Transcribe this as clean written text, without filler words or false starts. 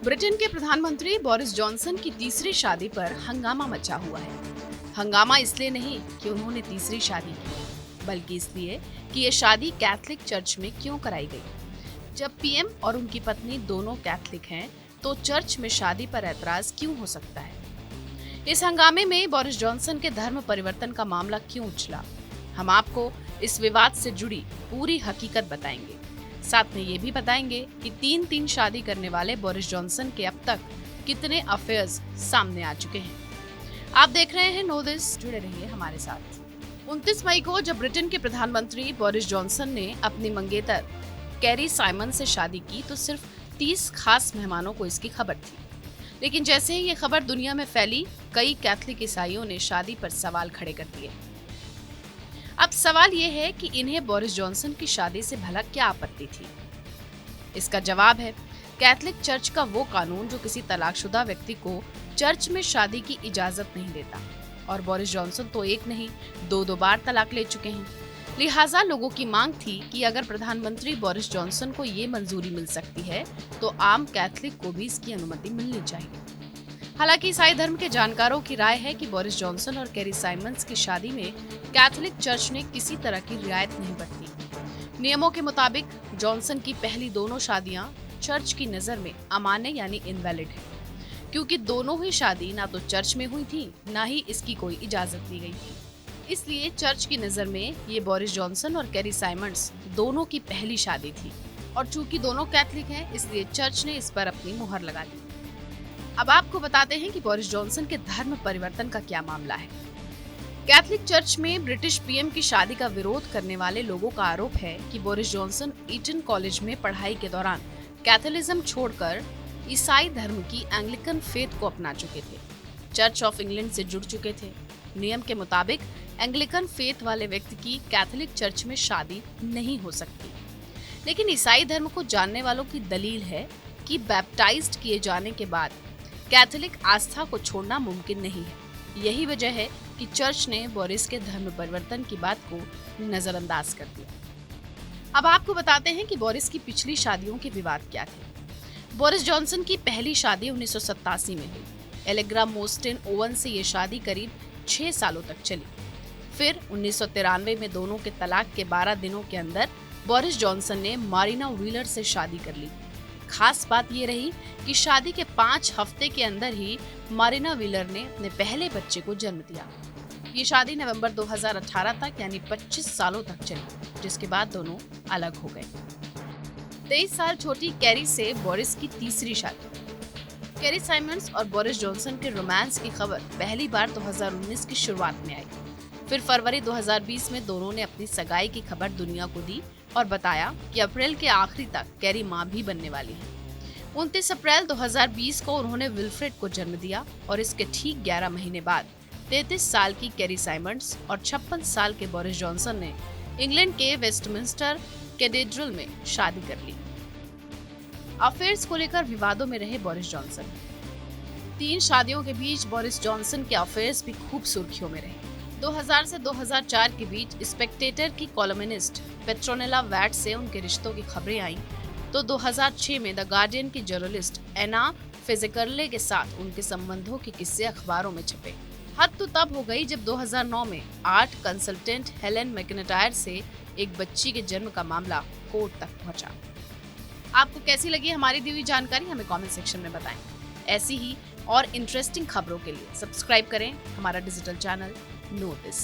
Britain के प्रधानमंत्री Boris Johnson की तीसरी शादी पर हंगामा मचा हुआ है। हंगामा इसलिए नहीं कि उन्होंने तीसरी शादी की, बल्कि इसलिए कि ये शादी कैथोलिक चर्च में क्यों कराई गई। जब पीएम और उनकी पत्नी दोनों कैथोलिक हैं, तो चर्च में शादी पर ऐतराज क्यों हो सकता है। इस हंगामे में बोरिस जॉनसन के धर्म परिवर्तन का मामला क्यों उछला, हम आपको इस विवाद से जुड़ी पूरी हकीकत बताएंगे। साथ में ये भी बताएंगे कि तीन शादी करने वाले बोरिस जॉनसन के अब तक कितने अफेयर्स सामने आ चुके हैं। आप देख रहे हैं नो दिस, जुड़े रहिए हमारे साथ। 29 मई को जब ब्रिटेन के प्रधानमंत्री बोरिस जॉनसन ने अपनी मंगेतर कैरी साइमन से शादी की, तो सिर्फ 30 खास मेहमानों को इसकी खबर थी। लेकिन जैसे ही ये खबर दुनिया में फैली, कई कैथोलिक ईसाइयों ने शादी पर सवाल खड़े कर दिए। अब सवाल ये है कि इन्हें बोरिस जॉनसन की शादी से भला क्या आपत्ति थी। इसका जवाब है कैथोलिक चर्च का वो कानून जो किसी तलाकशुदा व्यक्ति को चर्च में शादी की इजाजत नहीं देता। और बोरिस जॉनसन तो एक नहीं, दो बार तलाक ले चुके हैं। लिहाजा लोगों की मांग थी कि अगर प्रधानमंत्री बोरिस जॉनसन को ये मंजूरी मिल सकती है, तो आम कैथोलिक को भी इसकी अनुमति मिलनी चाहिए। हालांकि ईसाई धर्म के जानकारों की राय है कि बोरिस जॉनसन और कैरी साइमन्स की शादी में कैथोलिक चर्च ने किसी तरह की रियायत नहीं बरती। नियमों के मुताबिक जॉनसन की पहली दोनों शादियां चर्च की नजर में अमान्य यानी इनवैलिड है, क्योंकि दोनों ही शादी ना तो चर्च में हुई थी, ना ही इसकी कोई इजाजत दी गई थी। इसलिए चर्च की नजर में ये बोरिस जॉनसन और कैरी साइमन्स दोनों की पहली शादी थी, और चूंकि दोनों कैथोलिक हैं, इसलिए चर्च ने इस पर अपनी मुहर लगा दी। अब आपको बताते हैं कि बोरिस जॉनसन के धर्म परिवर्तन का क्या मामला है। कैथोलिक चर्च में ब्रिटिश पीएम की शादी का विरोध करने वाले लोगों का आरोप है कि बोरिस जॉनसन ईटन कॉलेज में पढ़ाई के दौरान कैथोलिज्म छोड़कर ईसाई धर्म की एंग्लिकन फेथ को अपना चुके थे, चर्च ऑफ इंग्लैंड से जुड़ चुके थे। नियम के मुताबिक एंग्लिकन फेथ वाले व्यक्ति की कैथोलिक चर्च में शादी नहीं हो सकती। लेकिन ईसाई धर्म को जानने वालों की दलील है कि बैप्टाइज्ड किए जाने के बाद कैथोलिक आस्था को छोड़ना मुमकिन नहीं है। यही वजह है कि चर्च ने बोरिस के धर्म परिवर्तन की बात को नजरअंदाज कर दिया। अब आपको बताते हैं कि बोरिस की पिछली शादियों के विवाद क्या थे। बोरिस जॉनसन की पहली शादी 1987 में हुई। एलेग्रा मोस्टेन ओवन से ये शादी करीब 6 सालों तक चली। फिर 1993 में दोनों के तलाक के 12 दिनों के अंदर बोरिस जॉनसन ने मारिना व्हीलर से शादी कर ली। खास बात ये रही कि शादी के 5 हफ्ते के अंदर ही मारिना व्हीलर ने अपने पहले बच्चे को जन्म दिया। ये शादी नवंबर 2018 तक यानी 25 सालों तक चली, जिसके बाद दोनों अलग हो गए। 23 साल छोटी कैरी से बोरिस की तीसरी शादी। कैरी साइमन्स और बोरिस जॉनसन के रोमांस की खबर पहली बार 2019 की शुरुआत में आई। फिर फरवरी 2020 में दोनों ने अपनी सगाई की खबर दुनिया को दी और बताया कि अप्रैल के आखिरी तक कैरी मां भी बनने वाली है। 29 अप्रैल 2020 को उन्होंने विल्फ्रेड को जन्म दिया और इसके ठीक 11 महीने बाद 33 साल की कैरी साइमन्स और 56 साल के बोरिस जॉनसन ने इंग्लैंड के वेस्टमिंस्टर कैथेड्रल में शादी कर ली। अफेयर्स को लेकर विवादों में रहे बोरिस जॉनसन। 3 शादियों के बीच बोरिस जॉनसन के अफेयर्स भी खूब सुर्खियों में रहे। 2000 से 2004 के बीच स्पेक्टेटर की कॉलमनिस्ट पेट्रोनेला वैट से उनके रिश्तों की खबरें आईं, तो 2006 में द गार्डियन की जर्नलिस्ट एना फेजेकर्ले के साथ उनके संबंधों के किस्से अखबारों में छपे। हद तो तब हो गई जब 2009 में आर्ट कंसल्टेंट हेलेन मैकनेटायर से एक बच्ची के जन्म का मामला कोर्ट तक पहुंचा। आपको कैसी लगी हमारी दी हुई जानकारी, हमें कमेंट सेक्शन में बताएं। ऐसी ही और इंटरेस्टिंग खबरों के लिए सब्सक्राइब करें हमारा डिजिटल चैनल नो दिस।